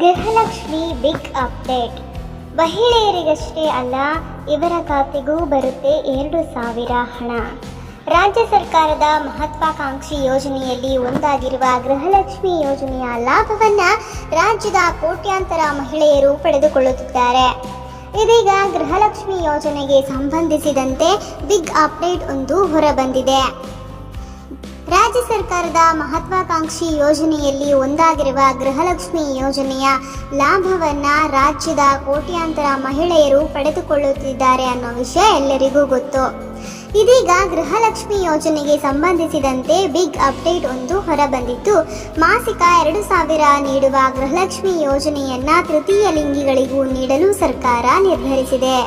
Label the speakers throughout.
Speaker 1: Gruhalakshmi big update. ಮಹಿಳೆಯರಿಗಷ್ಟೇ ಅಲ್ಲ, ಇವರ ಖಾತೆಗೂ ಬರುತ್ತೆ 2,000 ಹಣ. ರಾಜ್ಯ ಸರ್ಕಾರದ ಮಹತ್ವಾಕಾಂಕ್ಷಿ ಯೋಜನೆಯಲ್ಲಿ ಒಂದಾಗಿರುವ ಗೃಹಲಕ್ಷ್ಮಿ ಯೋಜನೆಯ ಲಾಭವನ್ನು ರಾಜ್ಯದ ಕೋಟ್ಯಾಂತರ ಮಹಿಳೆಯರು ಪಡೆದುಕೊಳ್ಳುತ್ತಿದ್ದಾರೆ. ಇದೀಗ ಗೃಹಲಕ್ಷ್ಮಿ ಯೋಜನೆಗೆ ಸಂಬಂಧಿಸಿದಂತೆ ಬಿಗ್ ಅಪ್ಡೇಟ್ ಒಂದು ಹೊರಬಂದಿದೆ. ರಾಜ್ಯ ಸರ್ಕಾರದ ಮಹತ್ವಾಕಾಂಕ್ಷಿ ಯೋಜನೆಯಲ್ಲಿ ಒಂದಾಗಿರುವ ಗೃಹಲಕ್ಷ್ಮಿ ಯೋಜನೆಯ ಲಾಭವನ್ನು ರಾಜ್ಯದ ಕೋಟ್ಯಾಂತರ ಮಹಿಳೆಯರು ಪಡೆದುಕೊಳ್ಳುತ್ತಿದ್ದಾರೆ ಅನ್ನೋ ವಿಷಯ ಎಲ್ಲರಿಗೂ ಗೊತ್ತು. ಇದೀಗ ಗೃಹಲಕ್ಷ್ಮಿ ಯೋಜನೆಗೆ ಸಂಬಂಧಿಸಿದಂತೆ ಬಿಗ್ ಅಪ್ಡೇಟ್ ಒಂದು ಹೊರಬಂದಿದ್ದು, ಮಾಸಿಕ 2,000 ನೀಡುವ ಗೃಹಲಕ್ಷ್ಮಿ ಯೋಜನೆಯನ್ನ ತೃತೀಯ ಲಿಂಗಿಗಳಿಗೂ ನೀಡಲು ಸರ್ಕಾರ ನಿರ್ಧರಿಸಿದೆ.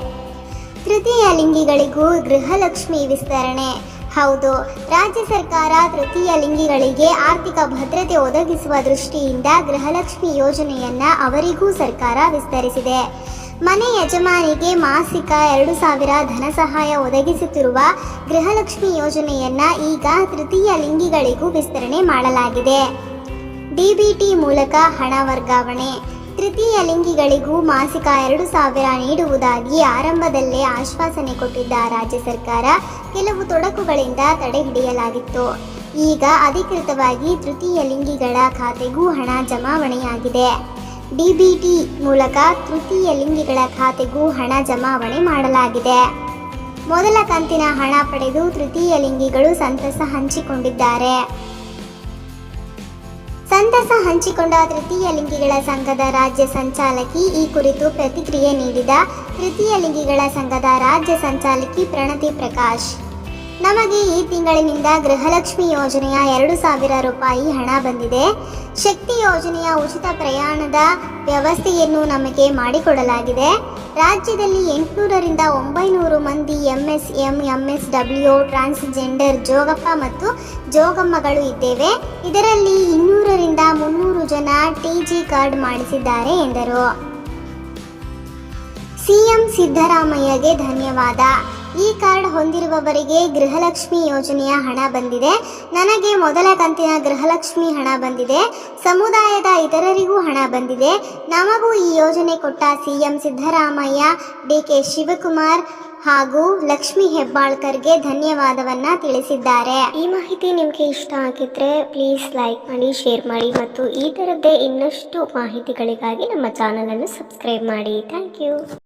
Speaker 1: ತೃತೀಯ ಲಿಂಗಿಗಳಿಗೂ ಗೃಹಲಕ್ಷ್ಮಿ ವಿಸ್ತರಣೆ. ಹೌದು, ರಾಜ್ಯ ಸರ್ಕಾರ ತೃತೀಯ ಲಿಂಗಿಗಳಿಗೆ ಆರ್ಥಿಕ ಭದ್ರತೆ ಒದಗಿಸುವ ದೃಷ್ಟಿಯಿಂದ ಗೃಹಲಕ್ಷ್ಮಿ ಯೋಜನೆಯನ್ನ ಅವರಿಗೂ ಸರ್ಕಾರ ವಿಸ್ತರಿಸಿದೆ. ಮನೆ ಯಜಮಾನಿಗೆ ಮಾಸಿಕ 2,000 ಧನ ಸಹಾಯ ಒದಗಿಸುತ್ತಿರುವ ಗೃಹಲಕ್ಷ್ಮಿ ಯೋಜನೆಯನ್ನ ಈಗ ತೃತೀಯ ಲಿಂಗಿಗಳಿಗೂ ವಿಸ್ತರಣೆ ಮಾಡಲಾಗಿದೆ. ಡಿಬಿಟಿ ಮೂಲಕ ಹಣ ವರ್ಗಾವಣೆ. ತೃತೀಯ ಲಿಂಗಿಗಳಿಗೂ ಮಾಸಿಕ 2,000 ನೀಡುವುದಾಗಿ ಆರಂಭದಲ್ಲೇ ಆಶ್ವಾಸನೆ ಕೊಟ್ಟಿದ್ದ ರಾಜ್ಯ ಸರ್ಕಾರ ಕೆಲವು ತೊಡಕುಗಳಿಂದ ತಡೆ ಹಿಡಿಯಲಾಗಿತ್ತು. ಈಗ ಅಧಿಕೃತವಾಗಿ ತೃತೀಯ ಲಿಂಗಿಗಳ ಖಾತೆಗೂ ಹಣ ಜಮಾವಣೆಯಾಗಿದೆ. ಡಿಬಿಟಿ ಮೂಲಕ ತೃತೀಯ ಲಿಂಗಿಗಳ ಖಾತೆಗೂ ಹಣ ಜಮಾವಣೆ ಮಾಡಲಾಗಿದೆ. ಮೊದಲ ಕಂತಿನ ಹಣ ಪಡೆದು ತೃತೀಯ ಲಿಂಗಿಗಳು ಸಂತಸ ಹಂಚಿಕೊಂಡಿದ್ದಾರೆ. ಸಂತಸ ಹಂಚಿಕೊಂಡ ತೃತೀಯ ಲಿಂಗಿಗಳ ಸಂಘದ ರಾಜ್ಯ ಸಂಚಾಲಕಿ ಈ ಕುರಿತು ಪ್ರತಿಕ್ರಿಯೆ ನೀಡಿದ ತೃತೀಯ ಲಿಂಗಿಗಳ ಸಂಘದ ರಾಜ್ಯ ಸಂಚಾಲಕಿ ಪ್ರಣತಿ ಪ್ರಕಾಶ್, ನಮಗೆ ಈ ತಿಂಗಳಿನಿಂದ ಗೃಹಲಕ್ಷ್ಮಿ ಯೋಜನೆಯ 2,000 ರೂಪಾಯಿ ಹಣ ಬಂದಿದೆ. ಶಕ್ತಿ ಯೋಜನೆಯ ಉಚಿತ ಪ್ರಯಾಣದ ವ್ಯವಸ್ಥೆಯನ್ನು ನಮಗೆ ಮಾಡಿಕೊಡಲಾಗಿದೆ. ರಾಜ್ಯದಲ್ಲಿ 800ರಿಂದ 900 ಮಂದಿ MSM, MSW, ಟ್ರಾನ್ಸ್ಜೆಂಡರ್ ಜೋಗಪ್ಪ ಮತ್ತು ಜೋಗಮ್ಮಗಳು ಇದ್ದೇವೆ. ಇದರಲ್ಲಿ 200ರಿಂದ 300 ಜನ TG ಕಾರ್ಡ್ ಮಾಡಿಸಿದ್ದಾರೆ ಎಂದರು. ಸಿಎಂ ಸಿದ್ದರಾಮಯ್ಯಗೆ ಧನ್ಯವಾದ. ಈ ಕಾರ್ಡ್ ಹೊಂದಿರುವವರಿಗೆ ಗೃಹಲಕ್ಷ್ಮಿ ಯೋಜನೆಯ ಹಣ ಬಂದಿದೆ. ನನಗೆ ಮೊದಲ ಕಂತಿನ ಗೃಹಲಕ್ಷ್ಮಿ ಹಣ ಬಂದಿದೆ. ಸಮುದಾಯದ ಇತರರಿಗೂ ಹಣ ಬಂದಿದೆ. ನಮಗೂ ಈ ಯೋಜನೆ ಕೊಟ್ಟ ಸಿಎಂ ಸಿದ್ದರಾಮಯ್ಯ, DK ಶಿವಕುಮಾರ್ ಹಾಗೂ ಲಕ್ಷ್ಮಿ ಹೆಬ್ಬಾಳ್ಕರ್ಗೆ ಧನ್ಯವಾದವನ್ನ ತಿಳಿಸಿದ್ದಾರೆ. ಈ ಮಾಹಿತಿ ನಿಮಗೆ ಇಷ್ಟ ಆಗಿದ್ರೆ ಪ್ಲೀಸ್ ಲೈಕ್ ಮಾಡಿ, ಶೇರ್ ಮಾಡಿ ಮತ್ತು ಈ ಥರದ್ದೇ ಇನ್ನಷ್ಟು ಮಾಹಿತಿಗಳಿಗಾಗಿ ನಮ್ಮ ಚಾನಲನ್ನು ಸಬ್ಸ್ಕ್ರೈಬ್ ಮಾಡಿ. Thank you.